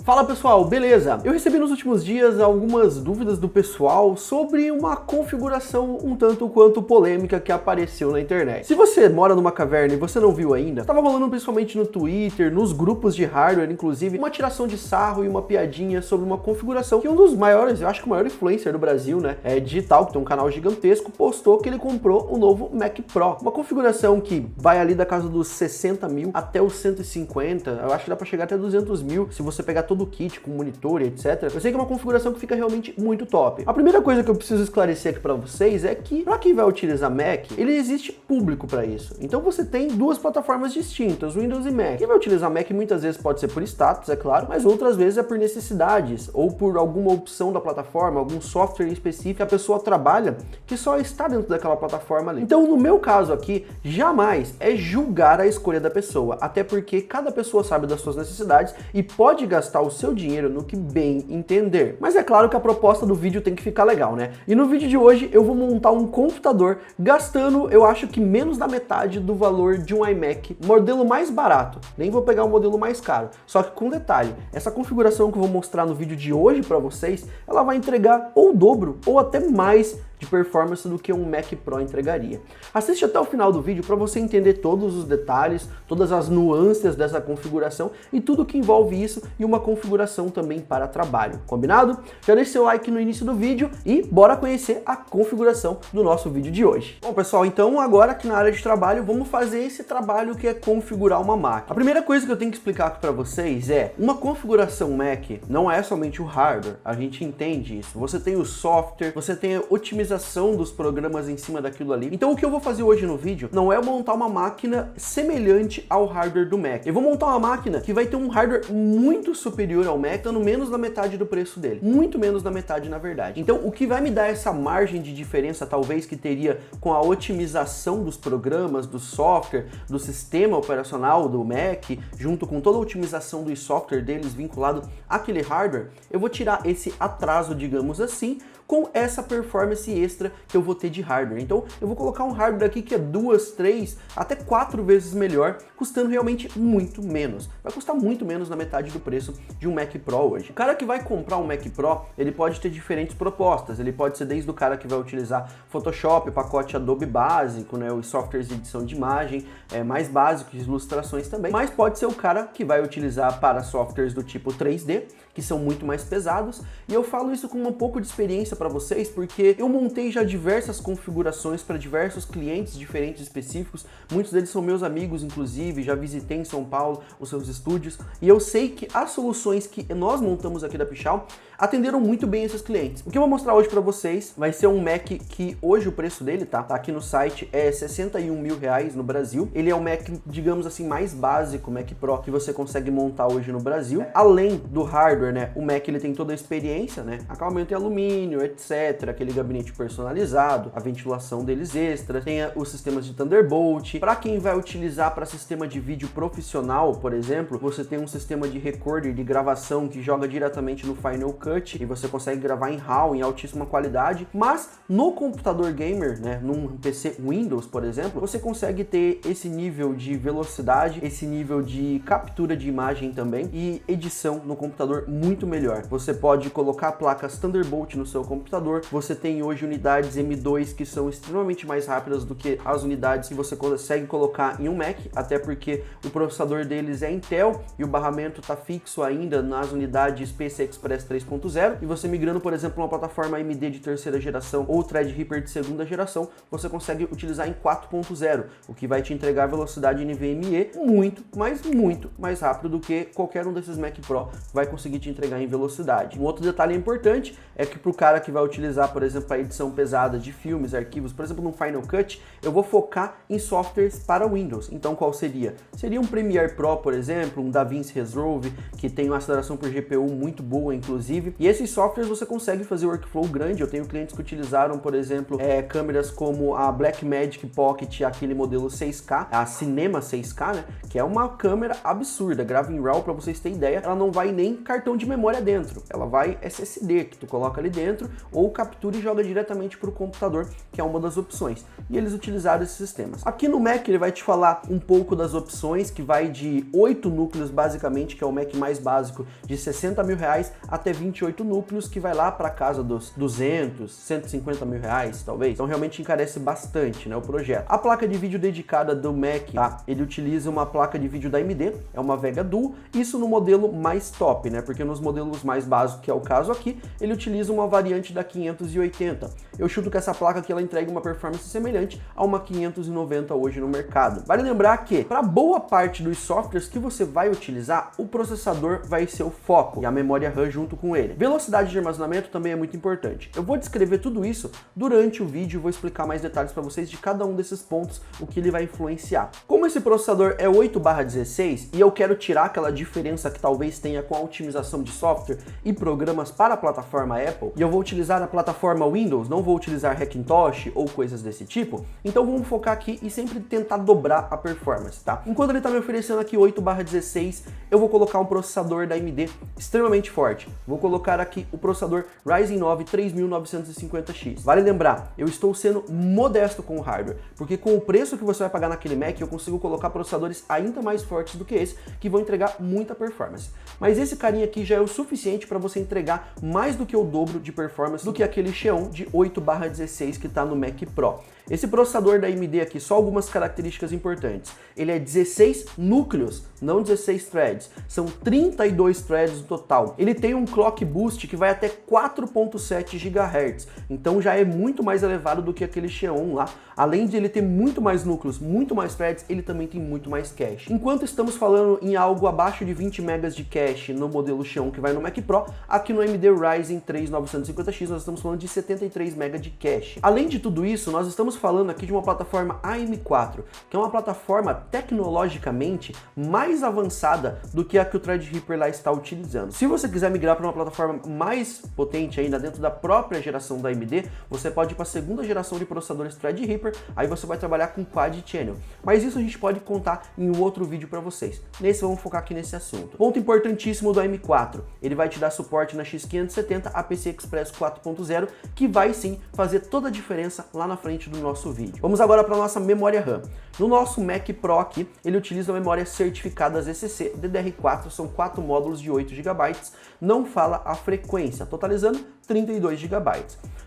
Fala pessoal, beleza? Eu recebi nos últimos dias algumas dúvidas do pessoal sobre uma configuração um tanto quanto polêmica que apareceu na internet. Se você mora numa caverna e você não viu ainda, estava rolando principalmente no Twitter, nos grupos de hardware inclusive, uma tiração de sarro e uma piadinha sobre uma configuração que um dos maiores, eu acho que o maior influencer do Brasil, né, digital, que tem um canal gigantesco, postou que ele comprou o novo Mac Pro. Uma configuração que vai ali da casa dos 60 mil até os 150, eu acho que dá para chegar até 200 mil se você pegar todo o kit com monitor e etc. Eu sei que é uma configuração que fica realmente muito top. A primeira coisa que eu preciso esclarecer aqui para vocês é que para quem vai utilizar Mac, ele existe público para isso. Então você tem duas plataformas distintas, Windows e Mac. Quem vai utilizar Mac muitas vezes pode ser por status, é claro, mas outras vezes é por necessidades ou por alguma opção da plataforma, algum software específico que a pessoa trabalha que só está dentro daquela plataforma ali. Então no meu caso aqui, jamais é julgar a escolha da pessoa, até porque cada pessoa sabe das suas necessidades e pode gastar o seu dinheiro no que bem entender. Mas é claro que a proposta do vídeo tem que ficar legal, né? E no vídeo de hoje eu vou montar um computador gastando, eu acho que menos da metade do valor de um iMac, modelo mais barato. Nem vou pegar o modelo mais caro. Só que com detalhe, essa configuração que eu vou mostrar no vídeo de hoje para vocês, ela vai entregar ou o dobro ou até mais de performance do que um Mac Pro entregaria. Assiste até o final do vídeo para você entender todos os detalhes, todas as nuances dessa configuração e tudo que envolve isso e uma configuração também para trabalho. Combinado? Já deixe seu like no início do vídeo e bora conhecer a configuração do nosso vídeo de hoje. Bom pessoal, então agora aqui na área de trabalho vamos fazer esse trabalho que é configurar uma máquina. A primeira coisa que eu tenho que explicar aqui para vocês é, uma configuração Mac não é somente o hardware, a gente entende isso. Você tem o software, você tem a otimização dos programas em cima daquilo ali. Então o que eu vou fazer hoje no vídeo não é montar uma máquina semelhante ao hardware do Mac. Eu vou montar uma máquina que vai ter um hardware muito superior ao Mac, dando menos da metade do preço dele. Muito menos da metade, na verdade. Então o que vai me dar essa margem de diferença, talvez, que teria com a otimização dos programas, do software, do sistema operacional do Mac, junto com toda a otimização do software deles vinculado àquele hardware, eu vou tirar esse atraso, digamos assim, com essa performance extra que eu vou ter de hardware. Então eu vou colocar um hardware aqui que é 2, 3, até 4 vezes melhor, custando realmente muito menos. Vai custar muito menos na metade do preço de um Mac Pro hoje. O cara que vai comprar um Mac Pro, ele pode ter diferentes propostas. Ele pode ser desde o cara que vai utilizar Photoshop, pacote Adobe básico, né, os softwares de edição de imagem mais básicos, ilustrações também. Mas pode ser o cara que vai utilizar para softwares do tipo 3D, que são muito mais pesados. E eu falo isso com um pouco de experiência para vocês, porque eu montei já diversas configurações para diversos clientes diferentes específicos, muitos deles são meus amigos, inclusive, já visitei em São Paulo os seus estúdios, e eu sei que as soluções que nós montamos aqui da Pichau atenderam muito bem esses clientes. O que eu vou mostrar hoje para vocês vai ser um Mac que hoje o preço dele, tá aqui no site, é 61 mil reais no Brasil. Ele é o Mac, digamos assim, mais básico, Mac Pro, que você consegue montar hoje no Brasil. Além do hardware, né, o Mac ele tem toda a experiência, né, acabamento em alumínio, etc, aquele gabinete personalizado, a ventilação deles extra, tem os sistemas de Thunderbolt. Para quem vai utilizar para sistema de vídeo profissional, por exemplo, você tem um sistema de recorder, de gravação que joga diretamente no Final Cut e você consegue gravar em RAW, em altíssima qualidade, mas no computador gamer, né, num PC Windows, por exemplo, você consegue ter esse nível de velocidade, esse nível de captura de imagem também e edição no computador muito melhor. Você pode colocar placas Thunderbolt no seu computador, você tem hoje unidades M2 que são extremamente mais rápidas do que as unidades que você consegue colocar em um Mac, até porque o processador deles é Intel e o barramento está fixo ainda nas unidades PCI Express 3.0, e você migrando, por exemplo, uma plataforma AMD de terceira geração ou Threadripper de segunda geração, você consegue utilizar em 4.0, o que vai te entregar velocidade NVMe muito, mas muito mais rápido do que qualquer um desses Mac Pro vai conseguir te entregar em velocidade. Um outro detalhe importante é que para o cara que vai utilizar, por exemplo, a edição pesada de filmes, arquivos, por exemplo, no Final Cut, eu vou focar em softwares para Windows. Então qual seria? Seria um Premiere Pro, por exemplo, um DaVinci Resolve, que tem uma aceleração por GPU muito boa, inclusive, e esses softwares você consegue fazer workflow grande. Eu tenho clientes que utilizaram, por exemplo, câmeras como a Blackmagic Pocket, aquele modelo 6K, a Cinema 6K, né, que é uma câmera absurda, grava em RAW, para vocês terem ideia, ela não vai nem cartão de memória dentro, ela vai SSD, que tu coloca ali dentro ou captura e joga diretamente para o computador, que é uma das opções. E eles utilizaram esses sistemas. Aqui no Mac ele vai te falar um pouco das opções, que vai de 8 núcleos basicamente, que é o Mac mais básico, de 60 mil reais até 28 núcleos, que vai lá para casa dos 200, 150 mil reais talvez. Então realmente encarece bastante, né, o projeto. A placa de vídeo dedicada do Mac, tá? Ele utiliza uma placa de vídeo da AMD, é uma Vega Duo, isso no modelo mais top, né? Porque nos modelos mais básicos, que é o caso aqui, ele utiliza uma variante da 580. Eu chuto que essa placa aqui ela entrega uma performance semelhante a uma 590 hoje no mercado. Vale lembrar que, para boa parte dos softwares que você vai utilizar, o processador vai ser o foco e a memória RAM junto com ele. Velocidade de armazenamento também é muito importante. Eu vou descrever tudo isso durante o vídeo e vou explicar mais detalhes para vocês de cada um desses pontos, o que ele vai influenciar. Como esse processador é 8/16 e eu quero tirar aquela diferença que talvez tenha com a otimização de software e programas para a plataforma Apple, e eu vou utilizar a plataforma Windows, não vou utilizar Hackintosh ou coisas desse tipo, então vamos focar aqui e sempre tentar dobrar a performance, tá? Enquanto ele está me oferecendo aqui 8/16, eu vou colocar um processador da AMD extremamente forte. Vou colocar aqui o processador Ryzen 9 3950X. Vale lembrar, eu estou sendo modesto com o hardware, porque com o preço que você vai pagar naquele Mac, eu consigo colocar processadores ainda mais fortes do que esse, que vão entregar muita performance. Mas esse carinha aqui já é o suficiente para você entregar mais do que o dobro de performance do que aquele Xeon de 8/16 que está no Mac Pro. Esse processador da AMD aqui, só algumas características importantes. Ele é 16 núcleos, não 16 threads. São 32 threads no total. Ele tem um clock boost que vai até 4.7 GHz. Então já é muito mais elevado do que aquele Xeon lá. Além de ele ter muito mais núcleos, muito mais threads, ele também tem muito mais cache. Enquanto estamos falando em algo abaixo de 20 MB de cache no modelo Xeon que vai no Mac Pro, aqui no AMD Ryzen 3 950X nós estamos falando de 73 MB de cache. Além de tudo isso, nós estamos falando aqui de uma plataforma AM4, que é uma plataforma tecnologicamente mais avançada do que a que o Threadripper lá está utilizando. Se você quiser migrar para uma plataforma mais potente ainda dentro da própria geração da AMD, você pode ir para a segunda geração de processadores Threadripper, aí você vai trabalhar com Quad Channel. Mas isso a gente pode contar em um outro vídeo para vocês. Nesse vamos focar aqui nesse assunto. Ponto importantíssimo do AM4, ele vai te dar suporte na X570 a PCI Express 4.0, que vai sim fazer toda a diferença lá na frente do nosso vídeo. Vamos agora para a nossa memória RAM. No nosso Mac Pro aqui, ele utiliza a memória certificada ZCC DDR4, são 4 módulos de 8 GB, não fala a frequência, totalizando 32 GB.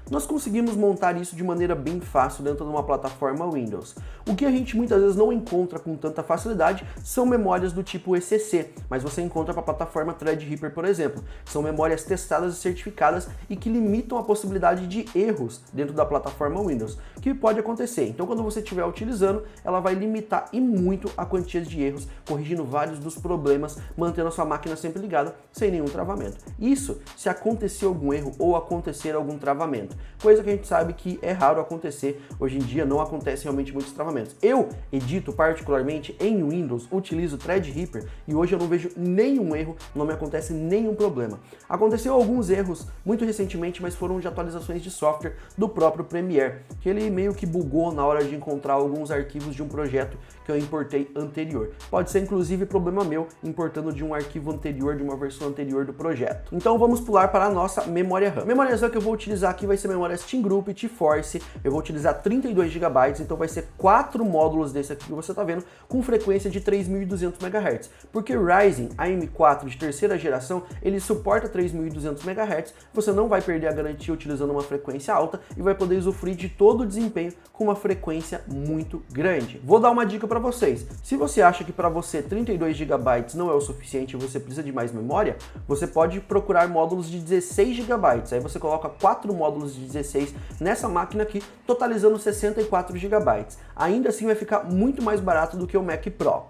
Nós conseguimos montar isso de maneira bem fácil dentro de uma plataforma Windows. O que a gente muitas vezes não encontra com tanta facilidade são memórias do tipo ECC, mas você encontra para a plataforma Threadripper, por exemplo. São memórias testadas e certificadas e que limitam a possibilidade de erros dentro da plataforma Windows, que pode acontecer. Então quando você estiver utilizando, ela vai limitar e muito a quantia de erros, corrigindo vários dos problemas, mantendo a sua máquina sempre ligada, sem nenhum travamento. Isso se acontecer algum erro ou acontecer algum travamento. Coisa que a gente sabe que é raro acontecer, hoje em dia não acontece realmente muitos travamentos. Eu edito particularmente em Windows, utilizo Threadripper e hoje eu não vejo nenhum erro, não me acontece nenhum problema. Aconteceu alguns erros muito recentemente, mas foram de atualizações de software do próprio Premiere, que ele meio que bugou na hora de encontrar alguns arquivos de um projeto que eu importei anterior. Pode ser inclusive problema meu, importando de um arquivo anterior, de uma versão anterior do projeto. Então vamos pular para a nossa memória RAM. A memória RAM que eu vou utilizar aqui vai ser memórias Team Group e T-Force. Eu vou utilizar 32 GB, então vai ser 4 módulos desse aqui que você está vendo, com frequência de 3200 MHz. Porque o Ryzen AM4 de terceira geração, ele suporta 3200 MHz, você não vai perder a garantia utilizando uma frequência alta e vai poder usufruir de todo o desempenho com uma frequência muito grande. Vou dar uma dica para vocês. Se você acha que para você 32 GB não é o suficiente e você precisa de mais memória, você pode procurar módulos de 16 GB. Aí você coloca 4 módulos de 16 nessa máquina aqui, totalizando 64 GB. Ainda assim vai ficar muito mais barato do que o Mac Pro.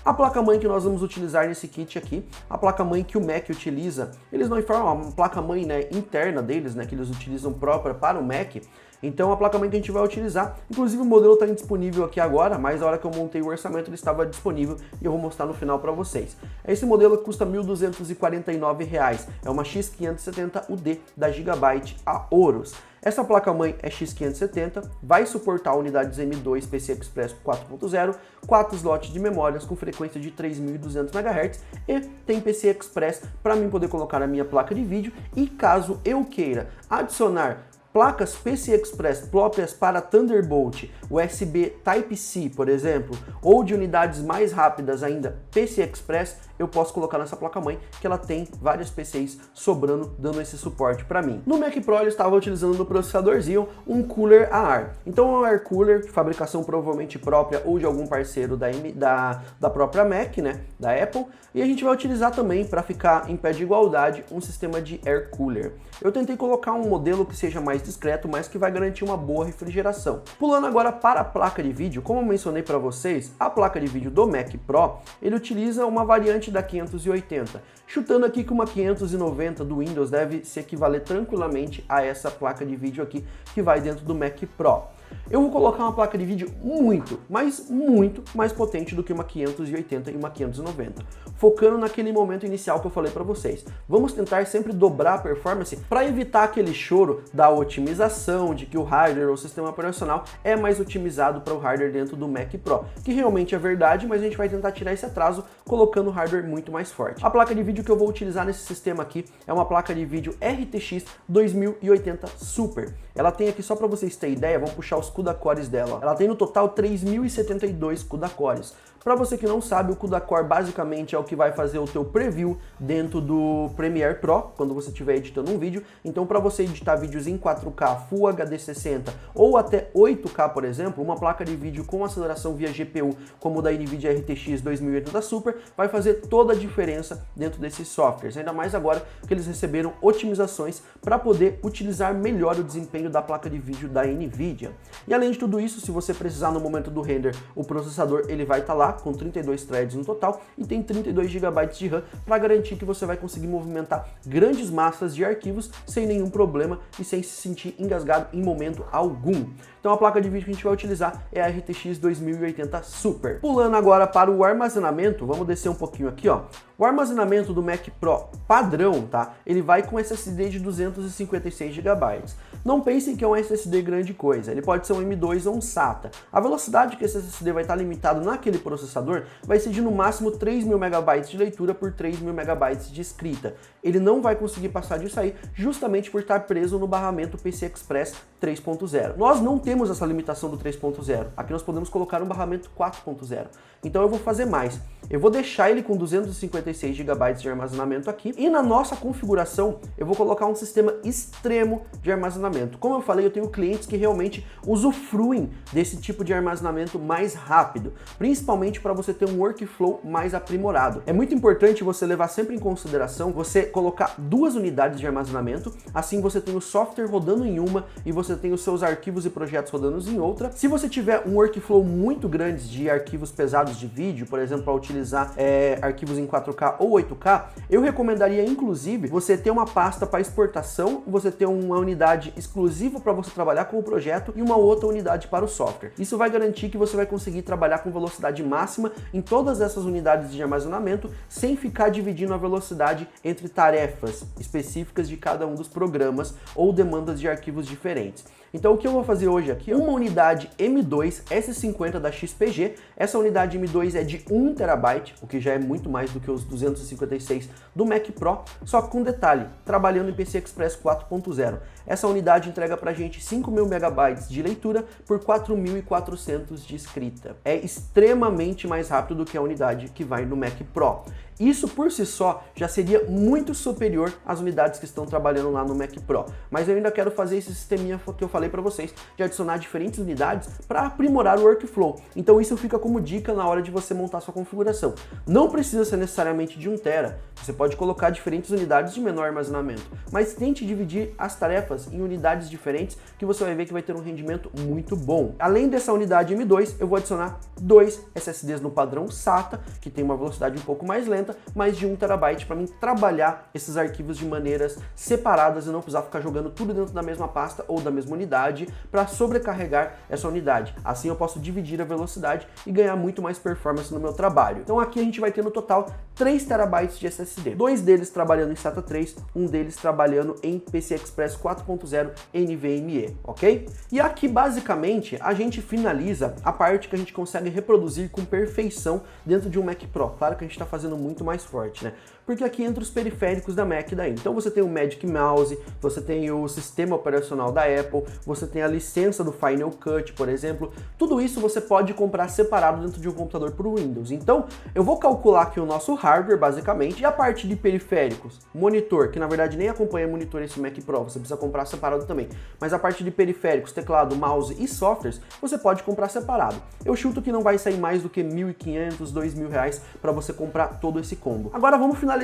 A placa-mãe que nós vamos utilizar nesse kit aqui, a placa-mãe que o Mac utiliza, eles não informam uma placa-mãe, né, interna deles, né, que eles utilizam própria para o Mac. Então a placa-mãe que a gente vai utilizar, inclusive o modelo está indisponível aqui agora, mas na hora que eu montei o orçamento ele estava disponível e eu vou mostrar no final para vocês. Esse modelo custa R$ 1.249, é uma X570 UD da Gigabyte a Horus. Essa placa-mãe é X570, vai suportar unidades M2 PCI Express 4.0, 4 slots de memórias com frequência de 3.200 MHz e tem PCI Express para mim poder colocar na minha placa de vídeo, e caso eu queira adicionar placas PCI Express próprias para Thunderbolt, USB Type-C, por exemplo, ou de unidades mais rápidas ainda, PCI Express, eu posso colocar nessa placa-mãe, que ela tem várias PCIs sobrando, dando esse suporte para mim. No Mac Pro eu estava utilizando no processador Xeon um cooler a ar. Então é um air cooler de fabricação provavelmente própria ou de algum parceiro da própria Mac, né, da Apple, e a gente vai utilizar também, para ficar em pé de igualdade, um sistema de air cooler. Eu tentei colocar um modelo que seja mais discreto, mas que vai garantir uma boa refrigeração. Pulando agora para a placa de vídeo, como eu mencionei para vocês, a placa de vídeo do Mac Pro, ele utiliza uma variante da 580. Chutando aqui que uma 590 do Windows deve se equivaler tranquilamente a essa placa de vídeo aqui que vai dentro do Mac Pro. Eu vou colocar uma placa de vídeo muito mais potente do que uma 580 e uma 590, focando naquele momento inicial que eu falei para vocês. Vamos tentar sempre dobrar a performance para evitar aquele choro da otimização, de que o hardware ou o sistema operacional é mais otimizado para o hardware dentro do Mac Pro, que realmente é verdade, mas a gente vai tentar tirar esse atraso colocando o hardware muito mais forte. A placa de vídeo que eu vou utilizar nesse sistema aqui é uma placa de vídeo RTX 2080 Super. Ela tem aqui, só para vocês terem ideia, vamos puxar os CUDA cores dela. Ela tem no total 3072 CUDA cores. Para você que não sabe, o CUDA Core basicamente é o que vai fazer o teu preview dentro do Premiere Pro, quando você estiver editando um vídeo. Então, para você editar vídeos em 4K, Full HD 60 ou até 8K, por exemplo, uma placa de vídeo com aceleração via GPU, como o da NVIDIA RTX 2080 Super, vai fazer toda a diferença dentro desses softwares. Ainda mais agora que eles receberam otimizações para poder utilizar melhor o desempenho da placa de vídeo da NVIDIA. E além de tudo isso, se você precisar no momento do render, o processador ele vai estar lá com 32 threads no total e tem 32 GB de RAM para garantir que você vai conseguir movimentar grandes massas de arquivos sem nenhum problema e sem se sentir engasgado em momento algum. Então a placa de vídeo que a gente vai utilizar é a RTX 2080 Super. Pulando agora para o armazenamento, vamos descer um pouquinho aqui, ó. O armazenamento do Mac Pro padrão, tá? Ele vai com SSD de 256 GB. Não pensem que é um SSD grande coisa, ele pode ser um M2 ou um SATA. A velocidade que esse SSD vai estar limitado naquele processador vai ser de no máximo 3.000 MB de leitura por 3.000 MB de escrita. Ele não vai conseguir passar disso aí justamente por estar preso no barramento PCI Express 3.0. Nós não temos essa limitação do 3.0, aqui nós podemos colocar um barramento 4.0. Então eu vou fazer mais. Eu vou deixar ele com 256 GB de armazenamento aqui e na nossa configuração eu vou colocar um sistema extremo de armazenamento. Como eu falei, eu tenho clientes que realmente usufruem desse tipo de armazenamento mais rápido, principalmente para você ter um workflow mais aprimorado. É muito importante você levar sempre em consideração você colocar 2 unidades de armazenamento, assim você tem o software rodando em uma e você tem os seus arquivos e projetos rodando em outra. Se você tiver um workflow muito grande de arquivos pesados de vídeo, por exemplo, para utilizar arquivos em 4K ou 8K, eu recomendaria inclusive você ter uma pasta para exportação, você ter uma unidade exclusiva para você trabalhar com o projeto e uma outra unidade para o software. Isso vai garantir que você vai conseguir trabalhar com velocidade máxima em todas essas unidades de armazenamento, sem ficar dividindo a velocidade entre tarefas específicas de cada um dos programas ou demandas de arquivos diferentes. Então o que eu vou fazer hoje aqui é uma unidade M2 S50 da XPG. Essa unidade M2 é de 1 TB, o que já é muito mais do que os 256 do Mac Pro, só que com detalhe, trabalhando em PCI Express 4.0. Essa unidade entrega pra gente 5.000 MB de leitura por 4.400 de escrita. É extremamente mais rápido do que a unidade que vai no Mac Pro. Isso por si só já seria muito superior às unidades que estão trabalhando lá no Mac Pro, mas eu ainda quero fazer esse sisteminha que eu falei para vocês, de adicionar diferentes unidades para aprimorar o workflow. Então isso fica como dica na hora de você montar sua configuração. Não precisa ser necessariamente de 1 TB, você pode colocar diferentes unidades de menor armazenamento, mas tente dividir as tarefas em unidades diferentes que você vai ver que vai ter um rendimento muito bom. Além dessa unidade M2, eu vou adicionar 2 SSDs no padrão SATA, que tem uma velocidade um pouco mais lenta, 250, mais de 1 TB para mim trabalhar esses arquivos de maneiras separadas e não precisar ficar jogando tudo dentro da mesma pasta ou da mesma unidade para sobrecarregar essa unidade. Assim eu posso dividir a velocidade e ganhar muito mais performance no meu trabalho. Então aqui a gente vai ter no total 3 TB de SSD, 2 deles trabalhando em SATA 3, um deles trabalhando em PCI Express 4.0 NVMe, ok? E aqui basicamente a gente finaliza a parte que a gente consegue reproduzir com perfeição dentro de um Mac Pro. Claro que a gente está fazendo muito mais forte, né? Porque aqui entra os periféricos da Mac daí. Então você tem o Magic Mouse, você tem o sistema operacional da Apple, você tem a licença do Final Cut, por exemplo. Tudo isso você pode comprar separado dentro de um computador para o Windows. Então eu vou calcular aqui o nosso hardware basicamente, e a parte de periféricos, monitor, que na verdade nem acompanha monitor esse Mac Pro, você precisa comprar separado também. Mas a parte de periféricos, teclado, mouse e softwares, você pode comprar separado. Eu chuto que não vai sair mais do que R$1.500, R$2.000 para você comprar todo esse combo. Agora vamos finalizar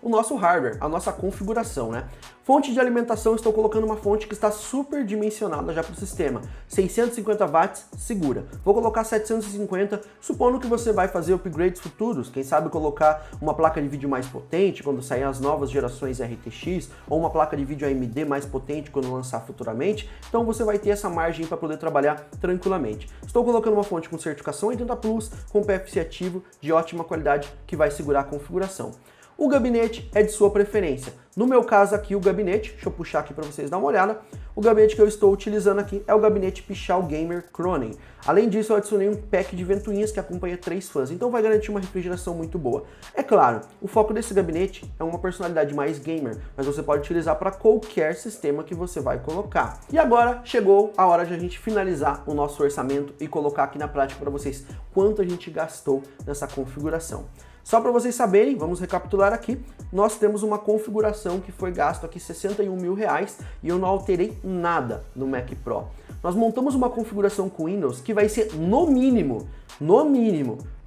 o nosso hardware, a nossa configuração, né? Fonte de alimentação, estou colocando uma fonte que está super dimensionada já para o sistema, 650 watts segura. Vou colocar 750, supondo que você vai fazer upgrades futuros, quem sabe colocar uma placa de vídeo mais potente quando sair as novas gerações RTX, ou uma placa de vídeo AMD mais potente quando lançar futuramente, então você vai ter essa margem para poder trabalhar tranquilamente. Estou colocando uma fonte com certificação 80 Plus, com PFC ativo, de ótima qualidade, que vai segurar a configuração. O gabinete é de sua preferência. No meu caso aqui, o gabinete, deixa eu puxar aqui para vocês dar uma olhada, o gabinete que eu estou utilizando aqui é o gabinete Pichau Gamer Cronen. Além disso, eu adicionei um pack de ventoinhas que acompanha 3 fãs, então vai garantir uma refrigeração muito boa. É claro, o foco desse gabinete é uma personalidade mais gamer, mas você pode utilizar para qualquer sistema que você vai colocar. E agora chegou a hora de a gente finalizar o nosso orçamento e colocar aqui na prática para vocês quanto a gente gastou nessa configuração. Só para vocês saberem, vamos recapitular aqui, nós temos uma configuração que foi gasto aqui R$61 mil e eu não alterei nada no Mac Pro. Nós montamos uma configuração com Windows que vai ser no mínimo,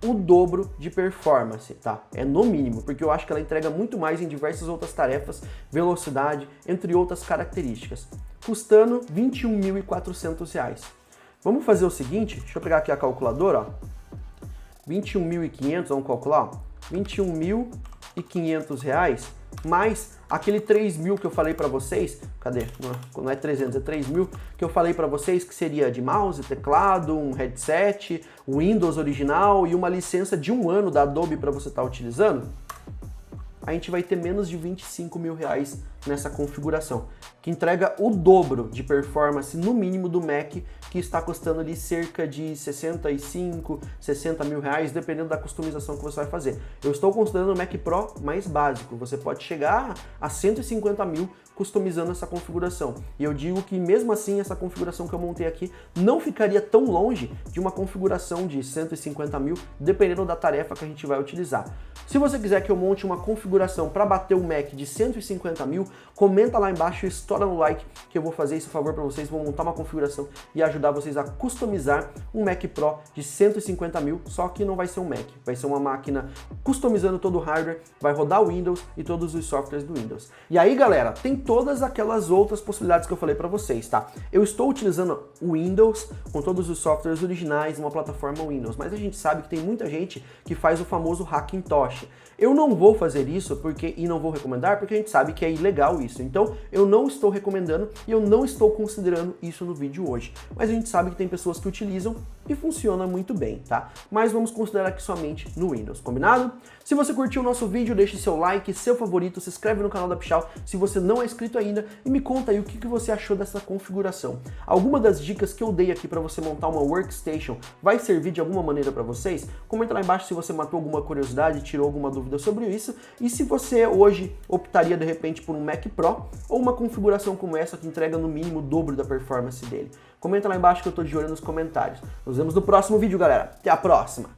o dobro de performance, tá? É no mínimo, porque eu acho que ela entrega muito mais em diversas outras tarefas, velocidade, entre outras características, custando R$21.400. Vamos fazer o seguinte, deixa eu pegar aqui a calculadora, ó. 21.500, vamos calcular, ó. R$21.500 mais aquele 3.000 que eu falei para vocês, cadê? Não é 300, é 3.000 que eu falei para vocês que seria de mouse, teclado, um headset, o Windows original e uma licença de 1 ano da Adobe para você estar utilizando. A gente vai ter menos de R$25 mil nessa configuração, que entrega o dobro de performance no mínimo do Mac, que está custando ali cerca de 65, 60 mil reais, dependendo da customização que você vai fazer. Eu estou considerando o Mac Pro mais básico, você pode chegar a 150 mil customizando essa configuração. E eu digo que mesmo assim essa configuração que eu montei aqui não ficaria tão longe de uma configuração de 150 mil, dependendo da tarefa que a gente vai utilizar. Se você quiser que eu monte uma configuração para bater o Mac de 150 mil, comenta lá embaixo e estoura no like que eu vou fazer esse favor para vocês, vou montar uma configuração e ajudar vocês a customizar um Mac Pro de 150 mil, só que não vai ser um Mac, vai ser uma máquina customizando todo o hardware, vai rodar o Windows e todos os softwares do Windows. E aí galera, tem todas aquelas outras possibilidades que eu falei para vocês, tá? Eu estou utilizando o Windows com todos os softwares originais, uma plataforma Windows, mas a gente sabe que tem muita gente que faz o famoso Hackintosh. Eu não vou fazer isso e não vou recomendar porque a gente sabe que é ilegal isso. Então eu não estou recomendando e eu não estou considerando isso no vídeo hoje. Mas a gente sabe que tem pessoas que utilizam e funciona muito bem, tá? Mas vamos considerar aqui somente no Windows, combinado? Se você curtiu o nosso vídeo, deixe seu like, seu favorito, se inscreve no canal da Pichau se você não é inscrito ainda e me conta aí o que você achou dessa configuração. Alguma das dicas que eu dei aqui para você montar uma workstation vai servir de alguma maneira para vocês? Comenta lá embaixo se você matou alguma curiosidade, tirou alguma dúvida sobre isso e se você hoje optaria de repente por um Mac Pro ou uma configuração como essa que entrega no mínimo o dobro da performance dele. Comenta lá embaixo que eu tô de olho nos comentários. Nos vemos no próximo vídeo, galera. Até a próxima!